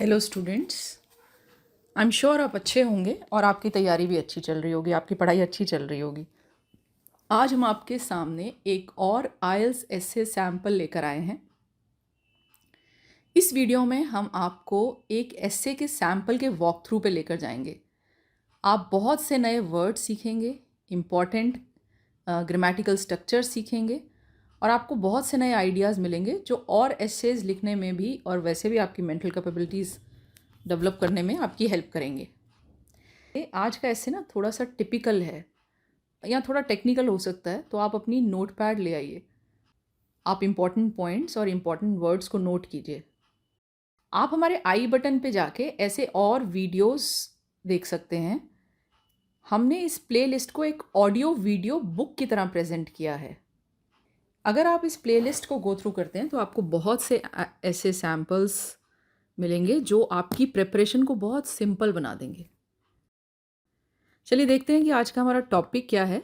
Hello students. I am sure आप अच्छे होंगे और आपकी तैयारी भी अच्छी चल रही होगी, आपकी पढ़ाई अच्छी चल रही होगी। आज हम आपके सामने एक और आइल्स एसे सैम्पल लेकर आए हैं। इस वीडियो में हम आपको एक एसे के सैम्पल के वॉक थ्रू पे लेकर जाएंगे। आप बहुत से नए वर्ड सीखेंगे, इम्पॉर्टेंट ग्रामेटिकल स्ट्रक्चर सीखेंगे और आपको बहुत से नए आइडियाज़ मिलेंगे जो और एसेज लिखने में भी और वैसे भी आपकी मेंटल कैपेबिलिटीज़ डेवलप करने में आपकी हेल्प करेंगे। आज का ऐसे ना थोड़ा सा टिपिकल है या थोड़ा टेक्निकल हो सकता है, तो आप अपनी नोट पैड ले आइए। आप इम्पॉर्टेंट पॉइंट्स और इम्पॉर्टेंट वर्ड्स को नोट कीजिए। आप हमारे आई बटन पे जाके ऐसे और वीडियोस देख सकते हैं। हमने इस प्लेलिस्ट को एक ऑडियो वीडियो बुक की तरह प्रेजेंट किया है। अगर आप इस प्लेलिस्ट को गो थ्रू करते हैं तो आपको बहुत से ऐसे सैम्पल्स मिलेंगे जो आपकी प्रिपरेशन को बहुत सिंपल बना देंगे। चलिए देखते हैं कि आज का हमारा टॉपिक क्या है।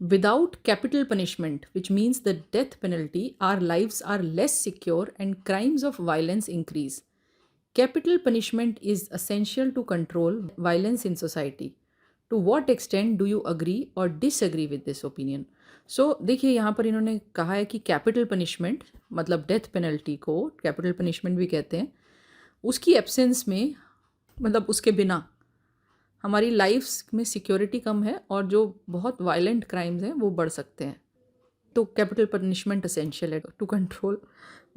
Without capital punishment which means the death penalty our lives are less secure and crimes of violence increase. Capital punishment is essential to control violence in society. To what extent do you agree और disagree with this opinion. So देखिए, यहाँ पर इन्होंने कहा है कि capital punishment मतलब death penalty को कैपिटल पनिशमेंट भी कहते हैं, उसकी एब्सेंस में मतलब उसके बिना हमारी लाइफ्स में सिक्योरिटी कम है और जो बहुत वायलेंट क्राइम्स हैं वो बढ़ सकते हैं। तो कैपिटल पनिशमेंट असेंशियल है टू कंट्रोल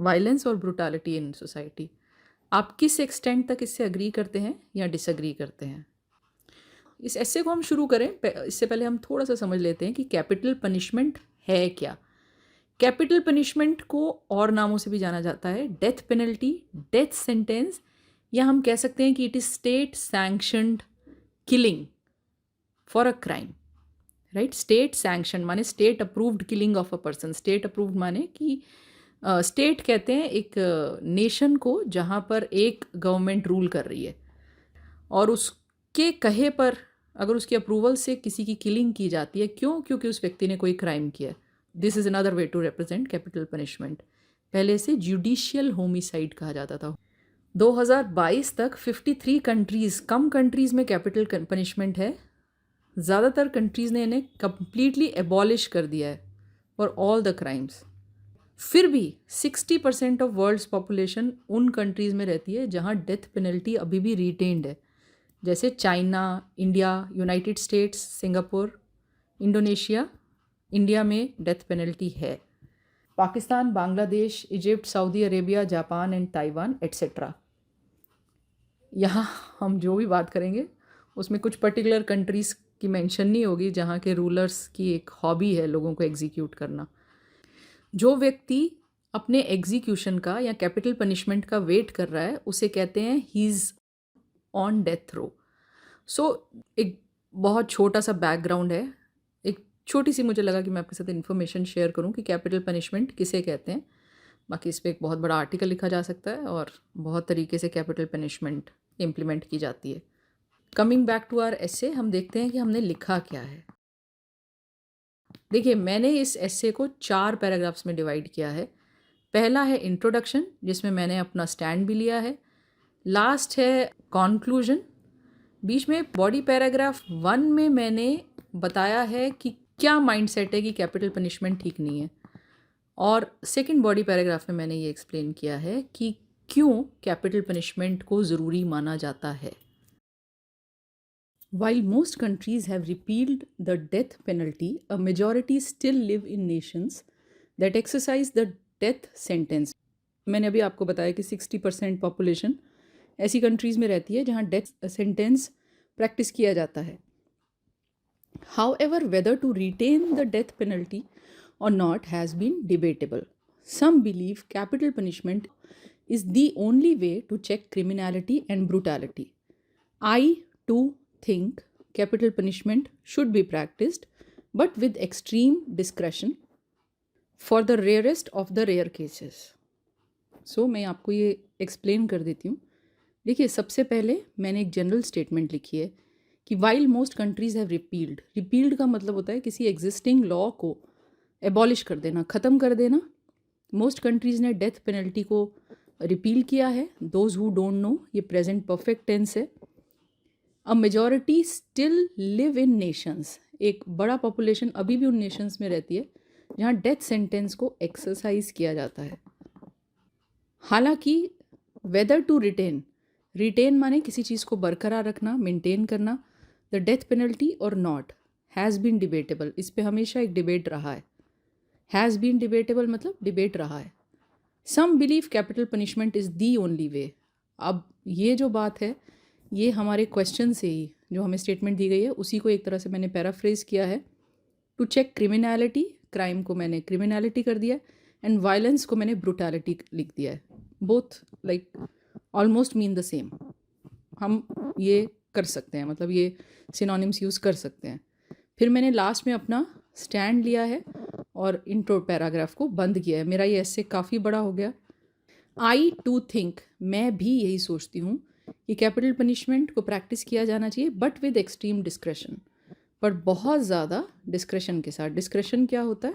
वायलेंस और ब्रूटैलिटी इन सोसाइटी। आप किस एक्सटेंट तक इससे अग्री करते हैं या डिसअग्री करते हैं। इस ऐसे को हम शुरू करें इससे पहले हम थोड़ा सा समझ लेते हैं कि कैपिटल पनिशमेंट है क्या। कैपिटल पनिशमेंट को और नामों से भी जाना जाता है डेथ पेनल्टी, डेथ सेंटेंस, या हम कह सकते हैं कि it is state sanctioned killing for a crime. Right, state sanction माने state approved killing of a person. State approved माने कि स्टेट कहते हैं एक नेशन को जहाँ पर एक गवर्नमेंट रूल कर रही है और उसके कहे पर अगर उसकी अप्रूवल से किसी की किलिंग की जाती है, क्यों? क्योंकि उस व्यक्ति ने कोई क्राइम किया है। This is another way to represent capital punishment. पहले से जुडिशियल होमिसाइड कहा जाता था। 2022 तक 53 कंट्रीज़, कम कंट्रीज़ में कैपिटल पनिशमेंट है, ज़्यादातर कंट्रीज़ ने इन्हें कम्प्लीटली एबॉलिश कर दिया है फॉर ऑल द क्राइम्स। फिर भी 60% ऑफ वर्ल्ड्स पॉपुलेशन उन कंट्रीज़ में रहती है जहाँ डेथ पेनल्टी अभी भी रिटेन्ड है, जैसे China, India, United states, Singapore, Indonesia. India में डेथ पेनल्टी है। Pakistan, Bangladesh, Egypt, Saudi Arabia, Japan and Taiwan etcetera. यहाँ हम जो भी बात करेंगे उसमें कुछ पर्टिकुलर कंट्रीज़ की मेंशन नहीं होगी जहाँ के रूलर्स की एक हॉबी है लोगों को एग्जीक्यूट करना। जो व्यक्ति अपने एग्जीक्यूशन का या कैपिटल पनिशमेंट का वेट कर रहा है उसे कहते हैं he is on death row. So एक बहुत छोटा सा बैकग्राउंड है, एक छोटी सी मुझे लगा कि मैं आपके साथ इन्फॉर्मेशन शेयर करूं कि कैपिटल पनिशमेंट किसे कहते हैं। बाकी इस पर एक बहुत बड़ा आर्टिकल लिखा जा सकता है और बहुत तरीके से कैपिटल पनिशमेंट इम्प्लीमेंट की जाती है। कमिंग बैक टू आवर एसे, हम देखते हैं कि हमने लिखा क्या है। देखिए, मैंने इस एसे को 4 पैराग्राफ्स में डिवाइड किया है। पहला है इंट्रोडक्शन, जिसमें मैंने अपना स्टैंड भी लिया है। लास्ट है कॉन्क्लूजन। बीच में बॉडी पैराग्राफ 1 में मैंने बताया है कि क्या माइंडसेट है कि कैपिटल पनिशमेंट ठीक नहीं है, और सेकंड बॉडी पैराग्राफ में मैंने ये एक्सप्लेन किया है कि क्यों कैपिटल पनिशमेंट को ज़रूरी माना जाता है। While most countries have repealed the death penalty, a majority still live in nations that exercise the death sentence. मैंने अभी आपको बताया कि 60% पॉपुलेशन ऐसी कंट्रीज़ में रहती है जहाँ डेथ सेंटेंस प्रैक्टिस किया जाता है। However, whether to retain the death penalty or not has been debatable. Some believe capital punishment is the only way to check criminality and brutality. I too think capital punishment should be practiced, but with extreme discretion for the rarest of the rare cases. So मैं आपको ये explain कर देती हूँ। देखिए, सबसे पहले मैंने एक जनरल स्टेटमेंट लिखी है कि while most countries have repealed. Repealed का मतलब होता है किसी एग्जिस्टिंग लॉ को एबॉलिश कर देना, ख़त्म कर देना। मोस्ट कंट्रीज़ ने डेथ पेनल्टी को रिपील किया है। दोज हु डोंट नो, ये प्रेजेंट परफेक्ट टेंस है। A majority still live in Nations, एक बड़ा पॉपुलेशन अभी भी उन नेशंस में रहती है जहाँ डेथ सेंटेंस को एक्सरसाइज किया जाता है। हालांकि वेदर टू रिटेन, रिटेन माने किसी चीज़ को बरकरार रखना, मेंटेन करना, द डेथ पेनल्टी और नॉट हैज़ बीन डिबेटेबल, इस पे हमेशा एक डिबेट रहा है। हैज़ बीन डिबेटेबल मतलब डिबेट रहा है। Some believe capital punishment is the only way. अब ये जो बात है, ये हमारे क्वेश्चन से ही जो हमें स्टेटमेंट दी गई है उसी को एक तरह से मैंने पैराफ्रेज किया है। टू चेक क्रिमिनैलिटी, क्राइम को मैंने क्रिमिनैलिटी कर दिया, एंड वायलेंस को मैंने ब्रुटैलिटी लिख दिया है। Both like almost mean the same, हम ये कर सकते हैं, मतलब ये सिनोनिम्स यूज़ कर सकते हैं। फिर मैंने लास्ट में अपना स्टैंड लिया है और इंट्रो पैराग्राफ को बंद किया है। मेरा ये ऐसे काफ़ी बड़ा हो गया। आई टू थिंक, मैं भी यही सोचती हूँ कि कैपिटल पनिशमेंट को प्रैक्टिस किया जाना चाहिए, बट विद एक्सट्रीम डिस्क्रेशन, पर बहुत ज़्यादा डिस्क्रेशन के साथ। डिस्क्रेशन क्या होता है?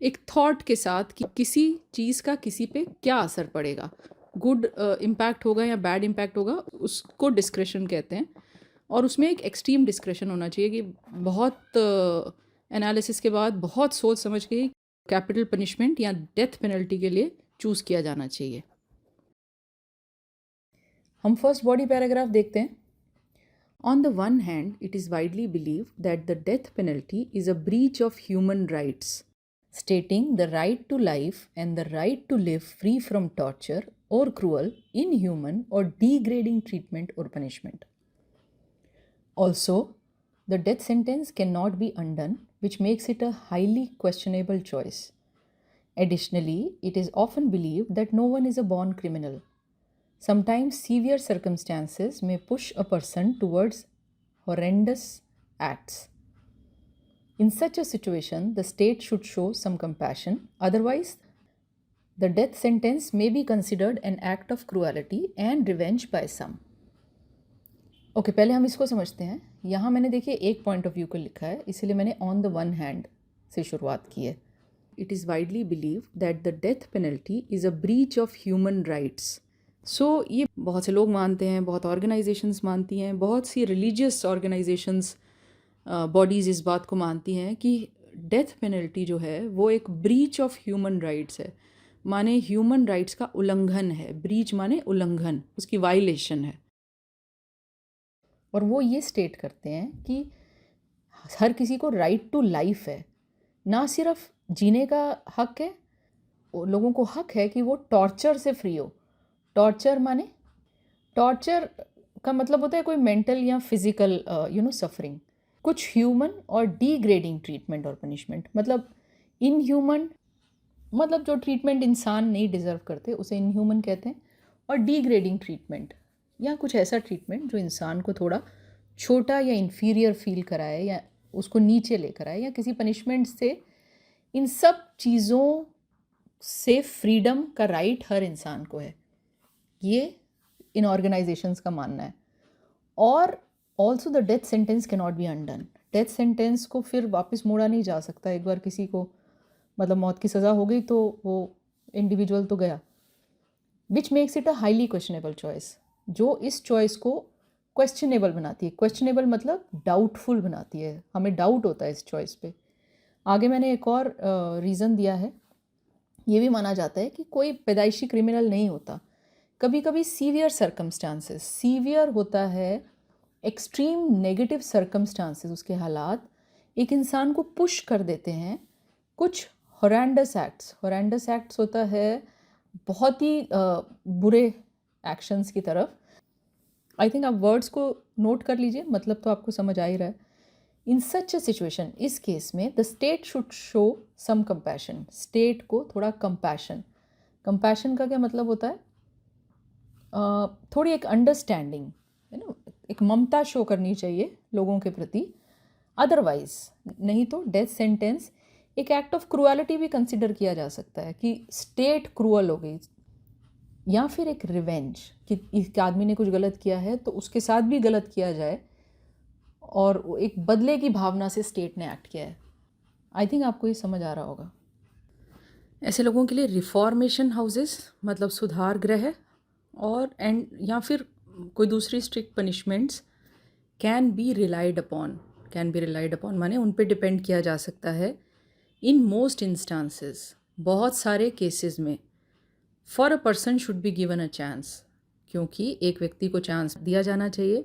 एक थॉट के साथ कि किसी चीज़ का किसी पे क्या असर पड़ेगा, गुड इम्पैक्ट होगा या बैड इम्पैक्ट होगा, उसको डिस्क्रेशन कहते हैं। और उसमें एक एक्सट्रीम डिस्क्रेशन होना चाहिए कि बहुत एनालिसिस के बाद, बहुत सोच समझ के कैपिटल पनिशमेंट या डेथ पेनल्टी के लिए चूज़ किया जाना चाहिए। हम फर्स्ट बॉडी पैराग्राफ देखते हैं। On the one hand, it is widely believed that the death penalty is a breach of human rights, stating the right to life and the right to live free from torture or cruel, inhuman, or degrading treatment or punishment. Also, the death sentence cannot be undone, which makes it a highly questionable choice. Additionally, it is often believed that no one is a born criminal. Sometimes severe circumstances may push a person towards horrendous acts. In such a situation, the state should show some compassion. Otherwise, the death sentence may be considered an act of cruelty and revenge by some. Okay, पहले हम इसको समझते हैं। यहाँ मैंने देखिए एक point of view को लिखा है, इसलिए मैंने ऑन द वन हैंड से शुरुआत की है। It is widely believe that the death penalty is a breach of human rights. So ये बहुत से लोग मानते हैं, बहुत ऑर्गेनाइजेशंस मानती हैं, बहुत सी रिलीजियस ऑर्गेनाइजेशंस बॉडीज़ इस बात को मानती हैं कि डेथ पेनल्टी जो है वो एक ब्रीच ऑफ ह्यूमन राइट्स है, माने ह्यूमन राइट्स का उल्लंघन है। ब्रीच माने उल्लंघन, उसकी वायलेशन है। और वो ये स्टेट करते हैं कि हर किसी को राइट टू लाइफ है, ना सिर्फ जीने का हक है, लोगों को हक है कि वो टॉर्चर से फ्री हो। टॉर्चर माने, टॉर्चर का मतलब होता है कोई मेंटल या फिजिकल सफरिंग। कुछ ह्यूमन और डिग्रेडिंग ट्रीटमेंट और पनिशमेंट, मतलब इनह्यूमन मतलब जो ट्रीटमेंट इंसान नहीं डिज़र्व करते उसे इनह्यूमन कहते हैं, और डिग्रेडिंग ट्रीटमेंट या कुछ ऐसा ट्रीटमेंट जो इंसान को थोड़ा छोटा या इन्फीरियर फील कराए या उसको नीचे लेकर आए या किसी पनिशमेंट से। इन सब चीज़ों से फ्रीडम का राइट हर इंसान को है, ये इन ऑर्गेनाइजेशंस का मानना है। और also the death sentence can not be undone. Death sentence को फिर वापस मोड़ा नहीं जा सकता। एक बार किसी को मतलब मौत की सज़ा हो गई तो वो इंडिविजुअल तो गया। Which makes it a highly questionable choice, जो इस चॉइस को क्वेश्चनेबल बनाती है। क्वेश्चनेबल मतलब डाउटफुल बनाती है, हमें डाउट होता है इस चॉइस पे। आगे मैंने एक और रीज़न दिया है, ये भी माना जाता है कि कोई पैदाइशी क्रिमिनल नहीं होता। कभी कभी सीवियर सर्कमस्टांसेस, सीवियर होता है एक्सट्रीम नेगेटिव सर्कमस्टांसेस, उसके हालात एक इंसान को पुश कर देते हैं कुछ हॉरेंडस एक्ट्स। हॉरेंडस एक्ट्स होता है बहुत ही बुरे एक्शंस की तरफ। आई थिंक आप वर्ड्स को नोट कर लीजिए, मतलब तो आपको समझ आ ही रहा है। इन सच अ सिचुएशन, इस केस में the state should show some compassion. State को थोड़ा कंपैशन, कंपैशन का क्या मतलब होता है? थोड़ी एक अंडरस्टैंडिंग है ना, एक ममता शो करनी चाहिए लोगों के प्रति। अदरवाइज नहीं तो डेथ सेंटेंस एक एक्ट ऑफ क्रूअलिटी भी कंसिडर किया जा सकता है कि स्टेट क्रूअल हो गई, या फिर एक रिवेंज कि एक आदमी ने कुछ गलत किया है तो उसके साथ भी गलत किया जाए और एक बदले की भावना से स्टेट ने एक्ट किया है। आई थिंक आपको ये समझ आ रहा होगा। ऐसे लोगों के लिए रिफॉर्मेशन हाउसेस मतलब सुधार गृह और एंड या फिर कोई दूसरी strict punishments can be relied upon माने उन पे डिपेंड किया जा सकता है। इन मोस्ट इंस्टांसेस बहुत सारे केसेस में for a person should be given a chance, क्योंकि एक व्यक्ति को चांस दिया जाना चाहिए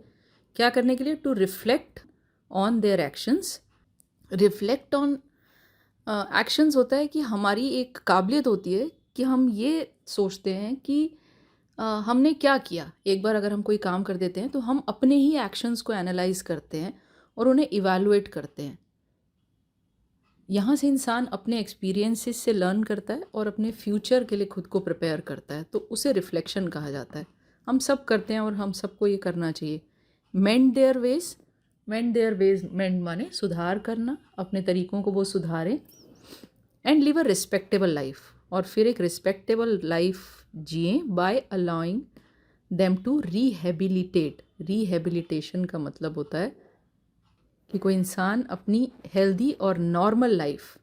क्या करने के लिए, to reflect on their actions. Reflect on actions होता है कि हमारी एक काबिलियत होती है कि हम ये सोचते हैं कि हमने क्या किया। एक बार अगर हम कोई काम कर देते हैं तो हम अपने ही एक्शंस को एनालाइज करते हैं और उन्हें इवैल्यूएट करते हैं। यहाँ से इंसान अपने एक्सपीरियंसेस से लर्न करता है और अपने फ्यूचर के लिए खुद को प्रिपेयर करता है, तो उसे रिफ्लेक्शन कहा जाता है। हम सब करते हैं और हम सबको ये करना चाहिए। मेंड देयर वेज मेंड माने सुधार करना, अपने तरीक़ों को वो सुधारें। And live a respectable life, और फिर एक रिस्पेक्टेबल लाइफ जिए by allowing them to rehabilitate. Rehabilitation का मतलब होता है कि कोई इंसान अपनी हेल्दी और नॉर्मल लाइफ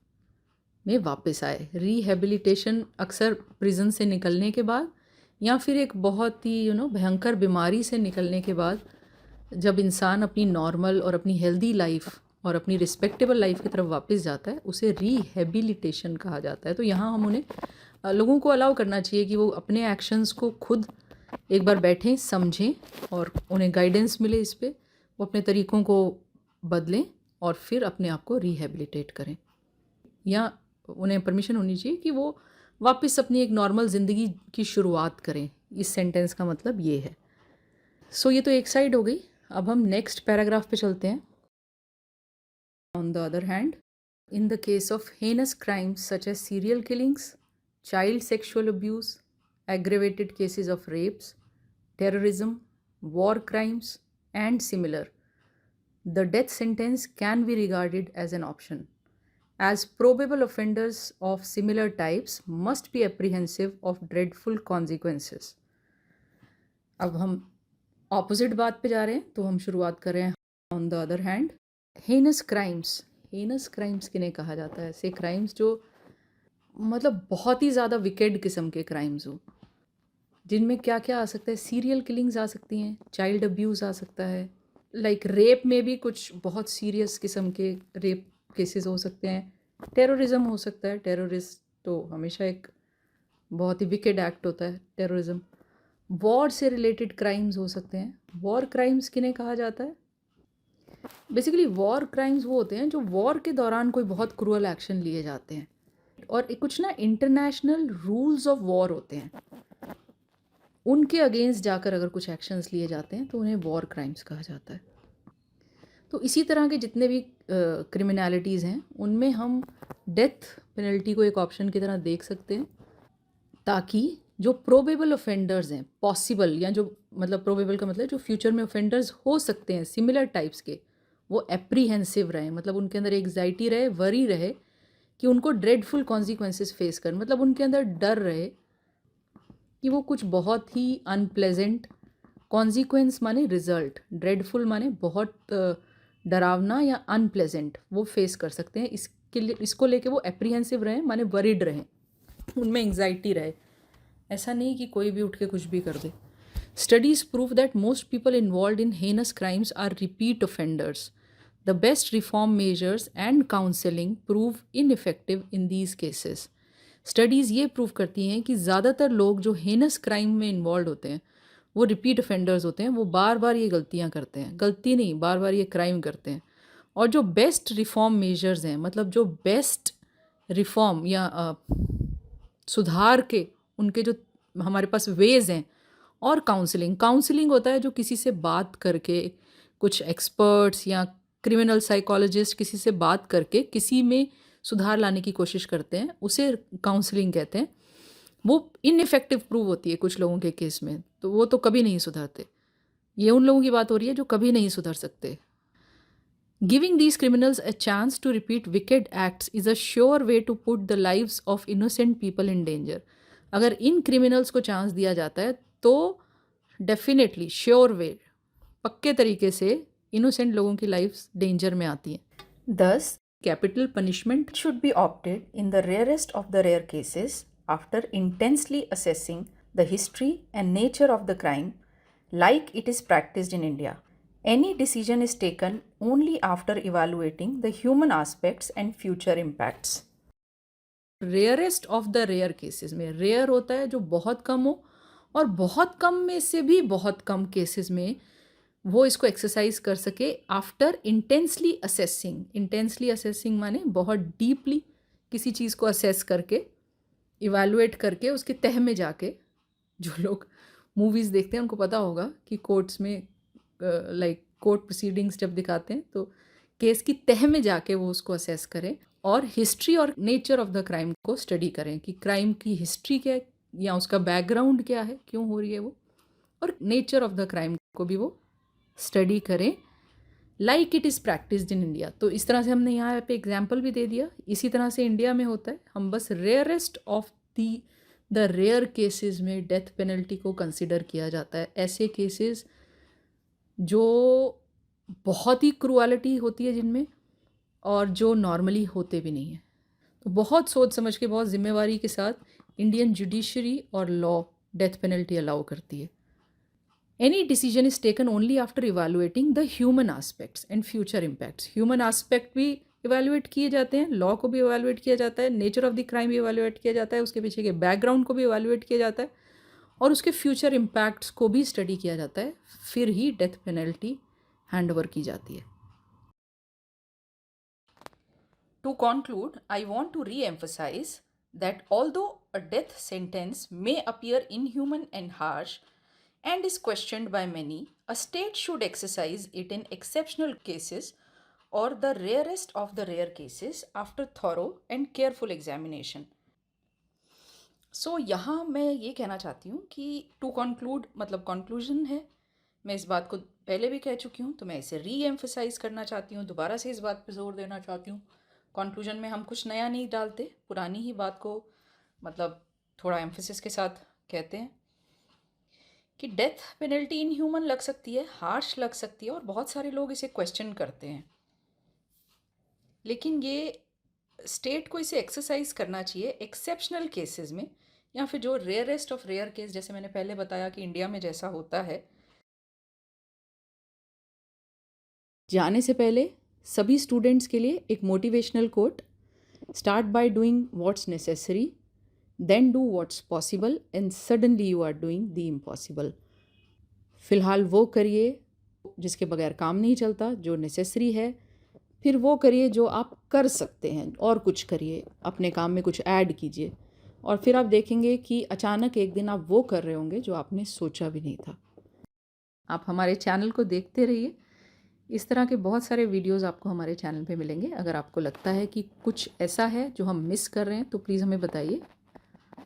में वापस आए। रिहेबिलिटेशन अक्सर प्रिजन से निकलने के बाद या फिर एक बहुत ही भयंकर बीमारी से निकलने के बाद जब इंसान अपनी नॉर्मल और अपनी हेल्दी लाइफ और अपनी रिस्पेक्टेबल लाइफ की तरफ वापस जाता है, उसे रिहेबिलिटेशन कहा जाता है। तो यहाँ हम उन्हें लोगों को अलाउ करना चाहिए कि वो अपने एक्शंस को खुद एक बार बैठें, समझें और उन्हें गाइडेंस मिले इस पे, वो अपने तरीक़ों को बदलें और फिर अपने आप को रिहेबिलिटेट करें, या उन्हें परमिशन होनी चाहिए कि वो वापस अपनी एक नॉर्मल ज़िंदगी की शुरुआत करें। इस सेंटेंस का मतलब ये है। सो ये तो एक साइड हो गई। अब हम नेक्स्ट पैराग्राफ पे चलते हैं। On the other hand, in the case of heinous crimes such as serial killings, child sexual abuse, aggravated cases of rapes, terrorism, war crimes, and similar, the death sentence can be regarded as an option, as probable offenders of similar types must be apprehensive of dreadful consequences. अब हम opposite बात पे जा रहे हैं, तो हम शुरुआत कर रहे हैं on the other hand. Heinous crimes किन्हें कहा जाता है? ऐसे क्राइम्स जो मतलब बहुत ही ज़्यादा विकेड किस्म के क्राइम्स हो, जिनमें क्या क्या आ सकता है? सीरियल किलिंग्स आ सकती हैं, चाइल्ड अब्यूज़ आ सकता है, लाइक रेप में भी कुछ बहुत सीरियस किस्म के रेप केसेस हो सकते हैं, टेररिज्म हो सकता है। टेररिस्ट तो हमेशा एक बहुत ही विकेड एक्ट होता है टेररिज्म। वॉर से रिलेटेड क्राइम्स हो सकते हैं। वॉर क्राइम्स किन्हें कहा जाता है? बेसिकली वॉर क्राइम्स वो होते हैं जो वॉर के दौरान कोई बहुत क्रूअल एक्शन लिए जाते हैं, और कुछ ना इंटरनेशनल रूल्स ऑफ वॉर होते हैं, उनके अगेंस्ट जाकर अगर कुछ एक्शंस लिए जाते हैं तो उन्हें वॉर क्राइम्स कहा जाता है। तो इसी तरह के जितने भी क्रिमिनलिटीज़ हैं उनमें हम डेथ पेनल्टी को एक ऑप्शन की तरह देख सकते हैं, ताकि जो प्रोबेबल ऑफेंडर्स हैं, पॉसिबल या जो मतलब प्रोबेबल का मतलब जो फ्यूचर में ऑफेंडर्स हो सकते हैं सिमिलर टाइप्स के, वो एप्रीहेंसिव रहें, मतलब उनके अंदर एग्जाइटी रहे, वरी रहे कि उनको ड्रेडफुल कॉन्सिक्वेंसेस फेस कर, मतलब उनके अंदर डर रहे कि वो कुछ बहुत ही अनप्लेजेंट कॉन्सिक्वेंस माने रिजल्ट, ड्रेडफुल माने बहुत डरावना या अनप्लेजेंट वो फेस कर सकते हैं। इसके लिए इसको लेके वो एप्रीहेंसिव रहें माने वरीड रहें, उनमें एंग्जाइटी रहे। ऐसा नहीं कि कोई भी उठ के कुछ भी कर दे। Studies prove that most people involve in heinous crimes are repeat offenders. The best reform measures and counselling prove ineffective in these cases. Studies ये प्रूव करती हैं कि ज़्यादातर लोग जो हेनस क्राइम में इन्वॉल्व होते हैं वो रिपीट ऑफेंडर्स होते हैं, वो बार बार ये गलतियाँ करते हैं, गलती नहीं बार बार ये क्राइम करते हैं। और जो बेस्ट रिफॉर्म मेजर्स हैं, मतलब जो बेस्ट रिफॉर्म या सुधार के उनके जो हमारे पास वेज हैं, और काउंसलिंग होता है जो किसी से बात करके, कुछ एक्सपर्ट्स या क्रिमिनल साइकोलॉजिस्ट किसी से बात करके किसी में सुधार लाने की कोशिश करते हैं, उसे काउंसलिंग कहते हैं। वो इनइफेक्टिव प्रूव होती है कुछ लोगों के केस में, तो वो तो कभी नहीं सुधरते। ये उन लोगों की बात हो रही है जो कभी नहीं सुधर सकते। Giving these criminals a chance to repeat wicked acts is a sure way to put the lives of innocent people in danger. अगर इन क्रिमिनल्स को चांस दिया जाता है तो डेफिनेटली श्योर वे, पक्के तरीके से इनोसेंट लोगों की लाइफ डेंजर में आती हैं। Thus, capital punishment should be opted in the rarest of the rare cases after intensely assessing the history and nature of the crime like it is practiced in India. Any decision is taken only after evaluating the human aspects and future impacts. Rarest of the rare cases में rare होता है जो बहुत कम हो, और बहुत कम में से भी बहुत कम केसेस में वो इसको एक्सरसाइज कर सके आफ्टर इंटेंसली असेसिंग माने बहुत डीपली किसी चीज़ को असेस करके, इवैल्यूएट करके, उसके तह में जाके। जो लोग मूवीज़ देखते हैं उनको पता होगा कि कोर्ट्स में कोर्ट प्रोसीडिंग्स जब दिखाते हैं तो केस की तह में जाके वो उसको असेस करें और हिस्ट्री और नेचर ऑफ द क्राइम को स्टडी करें कि क्राइम की हिस्ट्री क्या है या उसका बैकग्राउंड क्या है, क्यों हो रही है वो, और नेचर ऑफ द क्राइम को भी वो स्टडी करें like it is practised in India. तो इस तरह से हमने यहाँ पे एग्जाम्पल भी दे दिया। इसी तरह से इंडिया में होता है, हम बस rarest of the rare cases में डेथ पेनल्टी को कंसिडर किया जाता है। ऐसे केसेस जो बहुत ही क्रूअलिटी होती है जिनमें, और जो नॉर्मली होते भी नहीं हैं। तो बहुत सोच समझ के, बहुत जिम्मेवारी के साथ इंडियन जुडिशरी और लॉ डेथ पेनल्टी अलाउ करती है। Any decision is taken only after evaluating the human aspects and future impacts. Human aspect भी इवैल्यूएट किए जाते हैं, लॉ को भी इवैल्यूएट किया जाता है, नेचर ऑफ द क्राइम भी इवैल्यूएट किया जाता है, उसके पीछे के बैकग्राउंड को भी इवैल्यूएट किया जाता है, और उसके फ्यूचर इम्पैक्ट्स को भी स्टडी किया जाता है। फिर ही डेथ पेनल्टी हैंड ओवर की जाती है। To conclude, I want to re-emphasize that although a death sentence may appear inhuman and harsh and is questioned by many, a state should exercise it in exceptional cases or the rarest of the rare cases after thorough and careful examination. So यहाँ मैं ये कहना चाहती हूँ कि to conclude मतलब conclusion है। मैं इस बात को पहले भी कह चुकी हूँ, तो मैं इसे री-एम्फसाइज करना चाहती हूँ, दोबारा से इस बात पे जोर देना चाहती हूँ। कंक्लूजन में हम कुछ नया नहीं डालते, पुरानी ही बात को मतलब थोड़ा एम्फेसिस के साथ कहते हैं कि डेथ पेनल्टी इनह्यूमन लग सकती है, हार्श लग सकती है, और बहुत सारे लोग इसे क्वेश्चन करते हैं। लेकिन ये स्टेट को इसे एक्सरसाइज करना चाहिए एक्सेप्शनल केसेस में, या फिर जो रेयरेस्ट ऑफ रेयर केस, जैसे मैंने पहले बताया कि इंडिया में जैसा होता है। जाने से पहले सभी स्टूडेंट्स के लिए एक motivational quote, start by doing what's necessary, then do what's possible, and suddenly you are doing the impossible. फ़िलहाल वो करिए जिसके बगैर काम नहीं चलता, जो नेसेसरी है, फिर वो करिए जो आप कर सकते हैं, और कुछ करिए, अपने काम में कुछ ऐड कीजिए, और फिर आप देखेंगे कि अचानक एक दिन आप वो कर रहे होंगे जो आपने सोचा भी नहीं था। आप हमारे चैनल को देखते रहिए, इस तरह के बहुत सारे वीडियोस आपको हमारे चैनल पे मिलेंगे। अगर आपको लगता है कि कुछ ऐसा है जो हम मिस कर रहे हैं तो प्लीज़ हमें बताइए,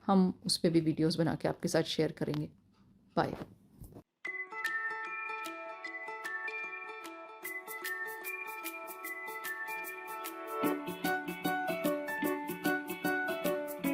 हम उस पर भी वीडियोस बना के आपके साथ शेयर करेंगे। बाय।